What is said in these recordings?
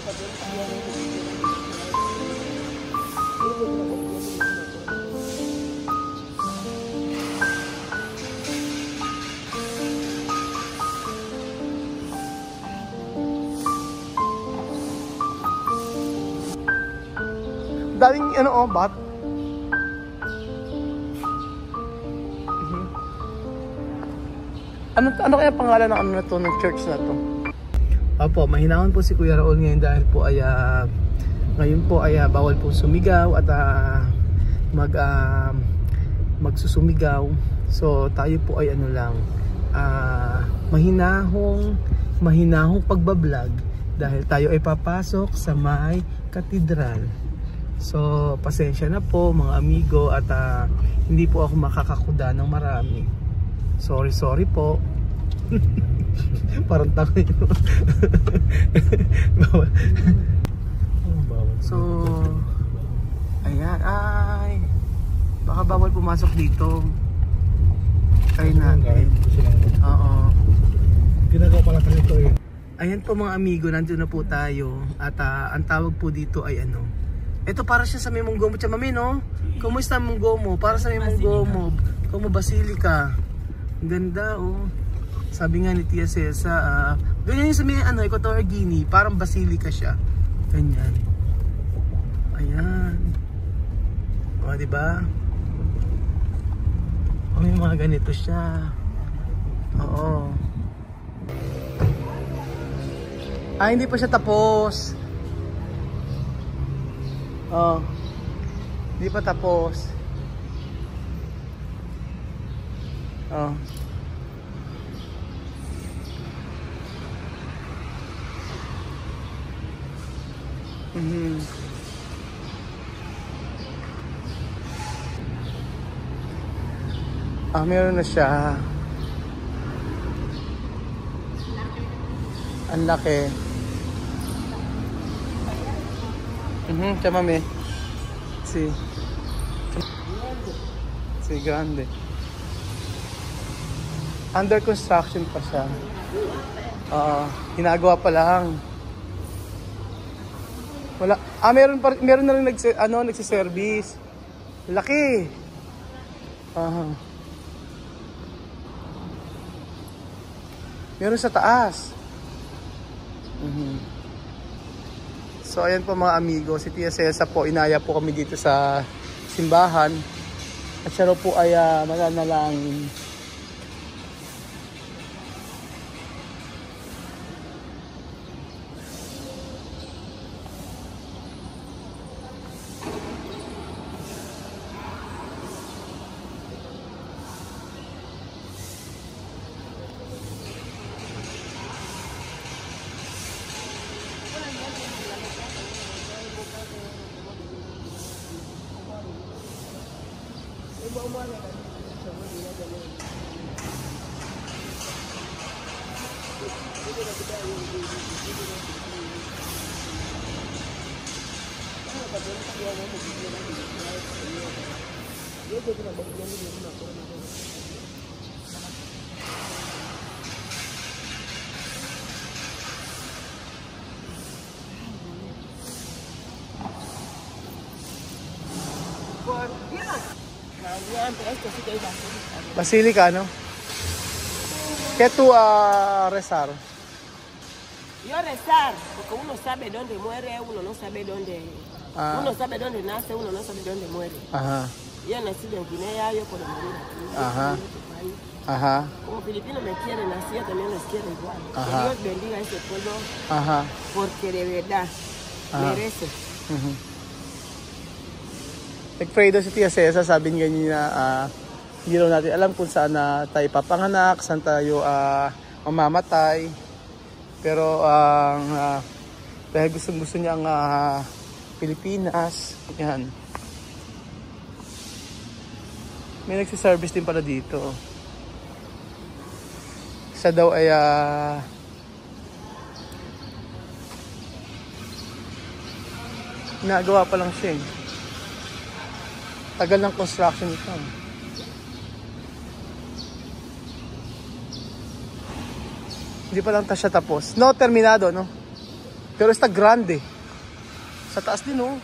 Daming ano, bat. Ano kaya pangalan ng ano na to, ng church na to? Opo, mahinahon po si Kuya Raul ngayon dahil po ay ngayon po ay bawal po sumigaw at magsusumigaw. So tayo po ay ano lang, mahinahong pagbablog dahil tayo ay papasok sa may katedral. So pasensya na po mga amigo at hindi po ako makakakuda ng marami. Sorry po. Parang tanga yun. So ayan, ay baka bawal pumasok dito. Try natin. Oo. Ginagawa pala tayo ito eh. Ayan po mga amigo, nandun na po tayo. At ang tawag po dito ay ano, ito para siya sa may Munggomo. Mami, no? Kumusta Munggomo? Para sa may Munggomo. Como Basilica. Ang ganda, oh. Sabi nga ni Tia Cesa, ganyan yung sa may ano, Equatorial Guinea. Parang Basilica siya. Ganyan. Ayan. O, diba? O, may mga ganito siya. Oo. Hindi pa siya tapos. Oh. Hindi pa tapos. Oh. Meron na siya. Ang laki. Chamame. Si grande. Under construction pa siya. Ginagawa pa lang. Wala. Meron na rin nagsi-service. Laki. Meron sa taas. So ayan po mga amigo, si Tia Cesa po, inaya po kami dito sa simbahan. At siya po ay mananalangin. Basilica, no? ¿Qué tú rezar? Yo rezar, porque uno sabe dónde muere, uno no sabe dónde. Uno sabe dónde nace, uno no sabe dónde muere. Ajá. Yo nací en Guinea, yo puedo morir aquí. Ajá. Ajá. Como Filipinos me quieren así, yo también les quiero igual. Que Dios bendiga a ese pueblo. Ajá. Porque de verdad merece. Nag-pray daw si Tia Cesa, sabi niya na hindi daw natin alam kung saan tayo papanganak, saan tayo mamamatay. Pero dahil gusto niya ang Pilipinas, yan. May nagsiservice din pala dito. Isa daw ay nagawa pa lang siya eh. Tagal ng construction ito. Hindi pa lang siya tapos. No, terminado, no? Pero está grande. Sa taas din, oh.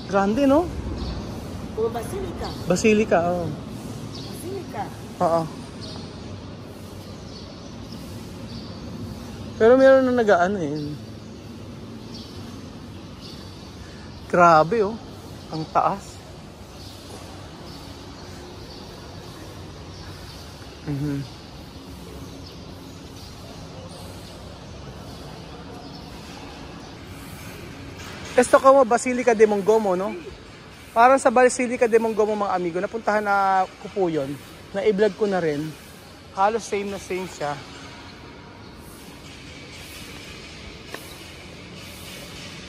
Grande, no? Como basílica. Basilica, oh. Basílica. Oo. Pero meron na nagaan eh. Grabe, oh. Ang taas. Esto como Basilica de Mongomo, no? Parang sa Basilica de Mongomo, mga amigo, napuntahan na ko po yun. Na-i-vlog ko na rin. Halos same na same siya.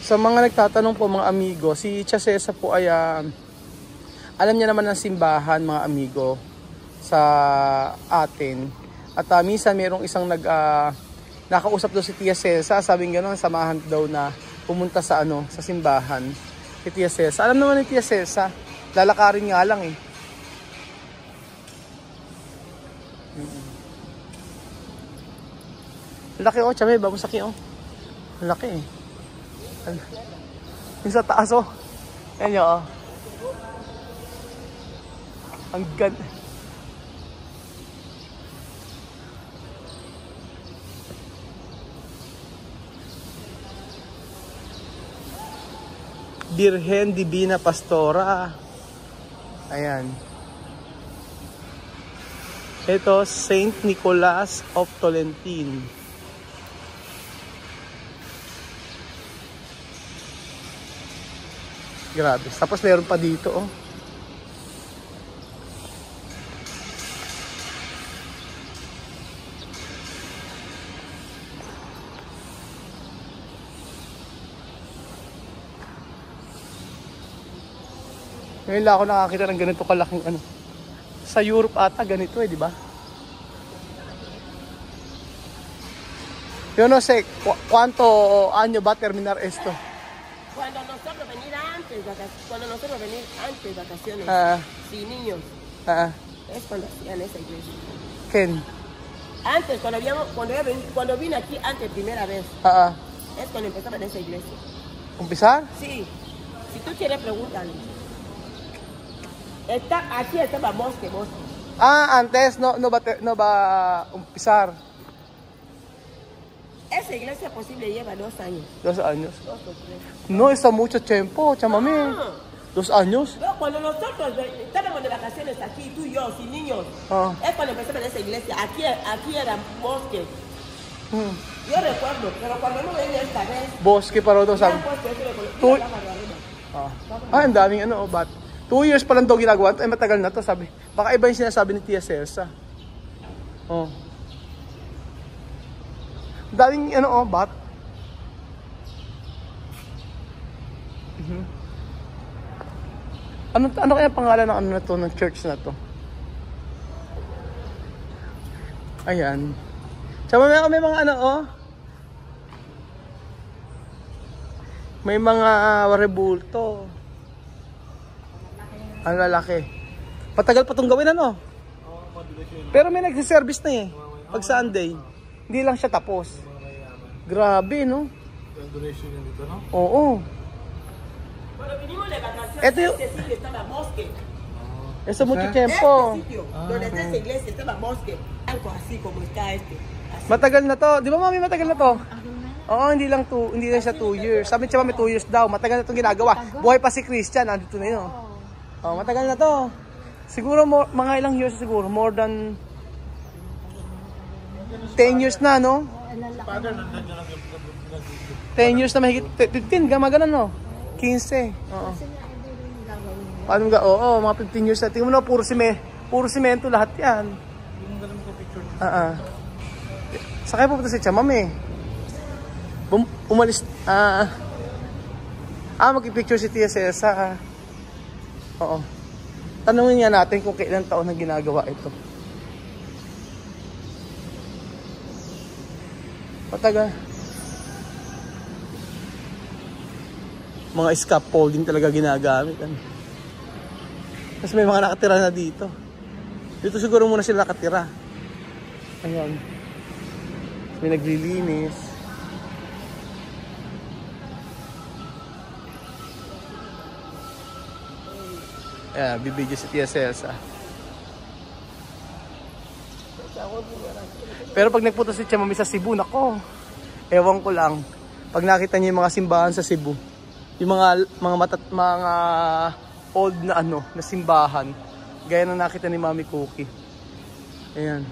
Sa mga nagtatanong po, mga amigo, si Tia Cesa po ay alam niya naman ng simbahan, mga amigo, sa atin. At minsan mayroong isang nakausap daw si Tia Cesa, sabing gano'n, samahan daw na pumunta sa sa simbahan. Si Tia Cesa. Alam naman ni Tia Cesa, lalakarin nga lang eh. Laki, oh, Chame, bagong saki, oh. Laki eh. Yung sa taas, oh. Yan yun, oh. Ang ganda. Virgen Divina Pastora. Ayan. Ito, Saint Nicholas of Tolentine. Grabe. Tapos meron pa dito, oh. Ngayon lang ako nakakita ng ganito kalaking ano. Sa Europe ata ganito eh, di ba? Yo no sé cuánto año va a terminar esto. Cuando nosotros venir antes de vacaciones, sin niños, es cuando hacían esa iglesia. Ken. Antes, cuando vine aquí antes, primera vez, es cuando empezaban esa iglesia. ¿Empezar? Sí. Si tú quieres, pregúntale. Aquí estaba bosque. Antes no va a empezar. Esa iglesia posible lleva 2 años. 2 años. 2 o 3. No, está mucho tiempo, chamame. 2 años. No, cuando nosotros estábamos de vacaciones aquí, tú y yo, sin niños, es cuando empezamos esa iglesia. Aquí era bosque. Yo recuerdo, pero cuando no venía esta vez. Bosque para 2 años. Ang daming ano, bat. 2 years pa lang daw ginagawa. Ay, matagal na to, sabi. Baka iba yung sinasabi ni Tia Cesa. Daming ano, bat. Ano kaya pangalan ng ano na to, ng church na to? Ayan. Tsaka may mga ano, oh. May mga rebulto. Ang lalaki. Patagal pa itong gawin, ano? Pero may nagsiservice na eh. Pag Sunday. Hindi lang siya tapos. Grabe, no? Yung donation yun dito, no? Oo. Cuando vinimos de vacaciones, Este sitio estaba bosque. Eso mucho tiempo. Este sitio, donde está esa iglesia, estaba bosque. Algo así como está este. Así. Matagal na to. Di ba, mami, matagal na to? Oo, hindi lang siya 2 years. Sabi niya, may 2 years daw. Matagal na itong ginagawa. Buhay pa si Christian, andito na yun. Oh, matagal na to. Siguro mga ilang years siguro, more than 10 years na, no? 10 years na mahigit, 15, gama-ganon, no? 15. Oo. Paano ga? Oo, mga 15 years na. Tingnan mo na, puro simento lahat yan. Sakay po si Chamam eh. Umalis, mag-picture si Tia Cesa. Oo. Tanungin nga natin kung kailan taon na ginagawa ito. Pataga. Mga scaffolding talaga ginagamit. Kasi may mga nakatira na dito. Dito siguro muna sila nakatira. Ayan. May naglilinis. Ayan, bibidyo si Tia Celsa. Pero pag nagpunta si Tia Mami sa Cebu, nako, ewan ko lang. Pag nakita niyo yung mga simbahan sa Cebu, yung mga old na na simbahan, gaya na nakita ni Mami Cookie. Ayan.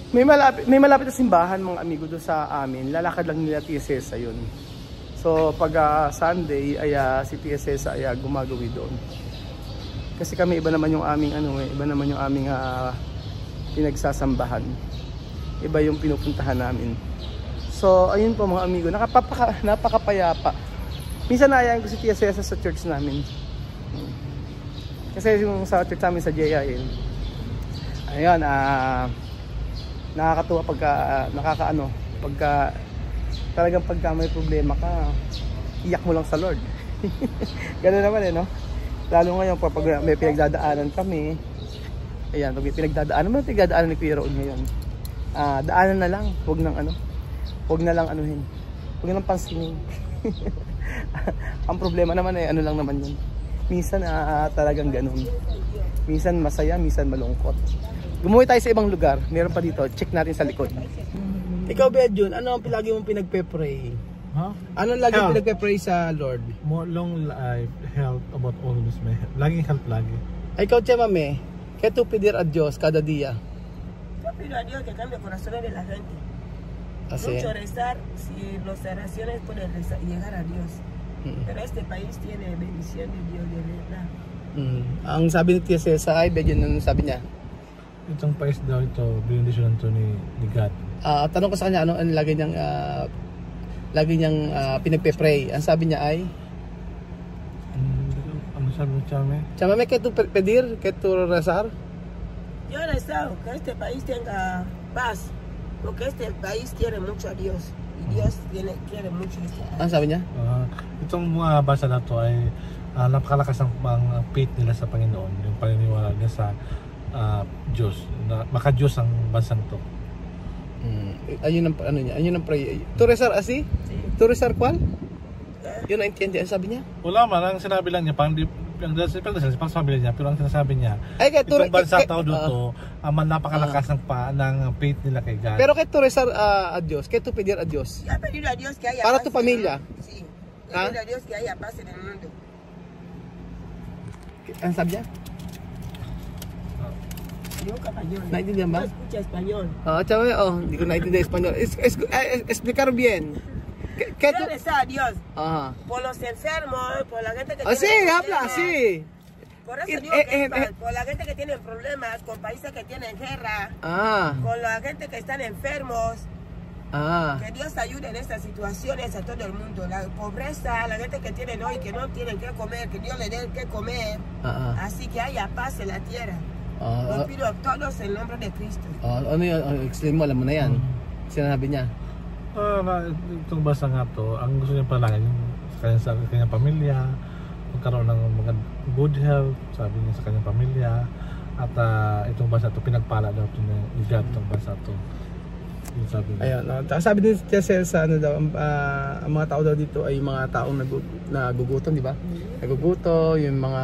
May malapit na simbahan mga amigo doon sa amin. Lalakad lang nila Tia Celsa yun. So pag Sunday ay si Tia Celsa ay gumagawi doon. Kasi kami iba naman yung aming iba naman yung aming pinagsasambahan. Iba yung pinupuntahan namin. So ayun po mga amigo, napakapayapa. Minsan naayaan ko si Tia Celsa sa church namin. Kasi yung sa church namin sa JIN. Ayun, nakakatuwa pagka talagang pagka may problema ka, iyak mo lang sa Lord. Ganoon naman no? Lalo ngayon pag may pinagdadaanan kami. Ayan, pag may pinagdadaanan ni Kuya Raul ngayon. Daanan na lang, huwag na lang pansinin. Ang problema naman ay lang naman yun. Minsan talagang ganun. Minsan masaya, minsan malungkot. Gumuwi tayo sa ibang lugar. Meron pa dito, check natin sa likod. Ikaw, Bedjun, ano ang lagi mong pinagpe-pray? Huh? Ano ang lagi mong pinagpe-pray sa Lord? More long life, health, about always may health. Laging health lagi. Ikaw, Tia Mami, ¿qué tú pedir a Dios cada día? Yo pido a Dios que cambie corazones de la gente. Así. Mucho rezar, si las oraciones pueden llegar a Dios. Pero este país tiene bendición de Dios de verdad. Ang sabi ni Tia Celsa ay, Bedjun, ano sabi niya? Itong país daw ito, benediction to ni God. Tanong ko sa kanya, ano lagi niyang pinagpe-pray. Ang sabi niya ay, Ano sabi mo, Chame? Tia Mami, ¿qué tú pedir? ¿Qué tú rezar? Yo deseo que este país tenga paz, porque este país quiere mucho a Dios y Dios quiere mucho este país. Ang sabi niya? Itong mga basa na to ay napakalakas ng faith nila sa Panginoon, yung paniniwala nila sa Diyos, na maka-Diyos ang bansang to. Ayun ang pray. ¿Tú rezar así? ¿Tú rezar cuál? Yun ang intindi, ang sabi niya? Wala man, ang sinabi lang niya, pang sabi niya, pero ang sinasabi niya, ay, itong bansa tao dito, napakalakas ng faith nila kay God. Pero ¿qué tú rezar a Dios? ¿Qué tú pedir a Dios? Ya he pedido a Dios que haya Para paz tu familia. Sí, he pedido a Dios que haya paz en el mundo. Ang sabi niya? Yo español. Naintindihan ba? No escucha español. Chawe, hindi ko naintindihan Espanyol. Explicar bien. ¿Qué tú? Yo deseo a Dios Ajá. por los enfermos, por la gente que Sí, tiene habla, problemas. sí. Por eso digo que por la gente que tiene problemas, con países que tienen guerra, con la gente que están enfermos, que Dios ayude en estas situaciones a todo el mundo. La pobreza, la gente que tienen hoy que no tienen que comer, que Dios le dé que comer. Así que haya paz en la tierra. Lo pido a todos en nombre de Cristo. Ano yun? Explain mo, alam mo na yan. Sinabi niya. Itong basa nga to, ang gusto niya palangin sa kanyang pamilya, magkaroon ng mga good health, sabi niya sa kanyang pamilya. At itong basa to, pinagpala daw ito ni God, itong basa to. Sabi niya. Ayun, sabi din Tia Celsa, ang mga tao daw dito ay mga taong nagugutom, di ba? Nagugutom, yung mga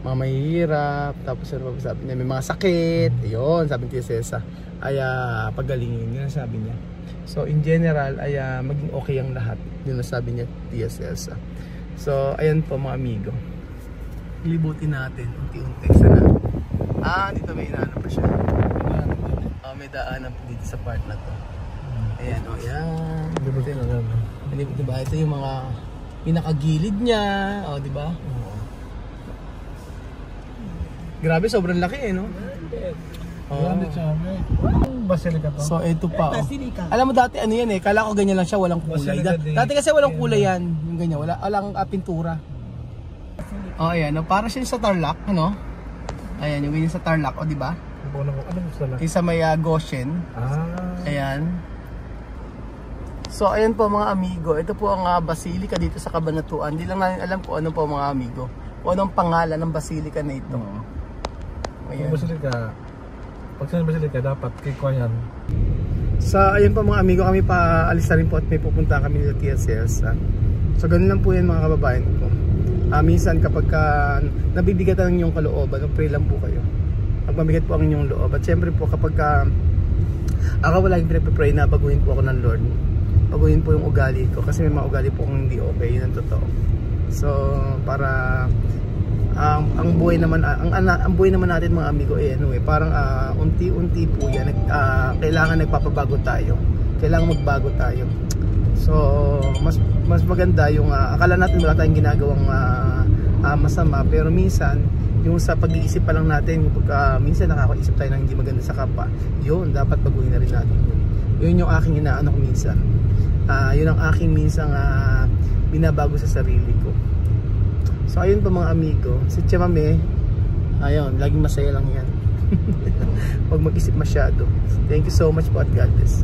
mahihirap, tapos ano pa sabi niya, may mga sakit, ayun, sabi ni Tia Celsa, ay pagalingin niya, sabi niya. So in general ay maging okay ang lahat, yun ang sabi niya Tia Celsa. So ayan po mga amigo, libutin natin unti-unti sana. Dito may inaano pa siya. May daanan po dito sa part na to. Ayan, ayan. Diba? Ito yung mga pinakagilid niya, diba? Grabe, sobrang laki no? Grande Chame. Basilica to. So ito pa. Basilica. Alam mo dati ano yan kala ko ganyan lang siya, walang kulay. Dati kasi walang kulay yan, yung ganyan, walang pintura. Ayan, para siya sa Tarlac, ano? Ayan, yung ganyan sa Tarlac, di ba? Ano gusto lang? Yung sa may Goshen. Ayan. So ayan po mga amigo, ito po ang basilica dito sa Cabanatuan. Hindi lang natin alam kung ano po mga amigo, kung anong pangalan ng basilica na ito. Yung basilica, Pag sa Basilica, dapat kikuha yan. Sa ayun po mga amigo, kami pa alis na rin po at may pupunta kami sa TSS. So ganun lang po yan mga kababayan ko. Minsan kapag nabibigatan ng inyong kalooban, pray lang po kayo. Magmamigat po ang inyong loob. At syempre po kapag ako laging pinag-pray na baguhin po ako ng Lord. Baguhin po yung ugali ko kasi may mga ugali po kung hindi okay, yun ang totoo. So para ang buhay naman ang buhay naman natin mga amigo parang unti-unti po yan. Kailangan nagpapabago tayo. Kailangan magbago tayo. So mas maganda yung akala natin wala tayong ginagawang masama, pero minsan yung sa pag-iisip pa lang natin, kapag minsan nakakaisip tayo ng hindi maganda sa kapwa, yun dapat baguhin na rin natin. Yun yung aking inaano ko minsan. Yun ang aking minsan binabago sa sarili ko. So ayun po mga amigo, si Chamame, ayun, laging masaya lang yan. Huwag mag-isip masyado. Thank you so much po at God bless.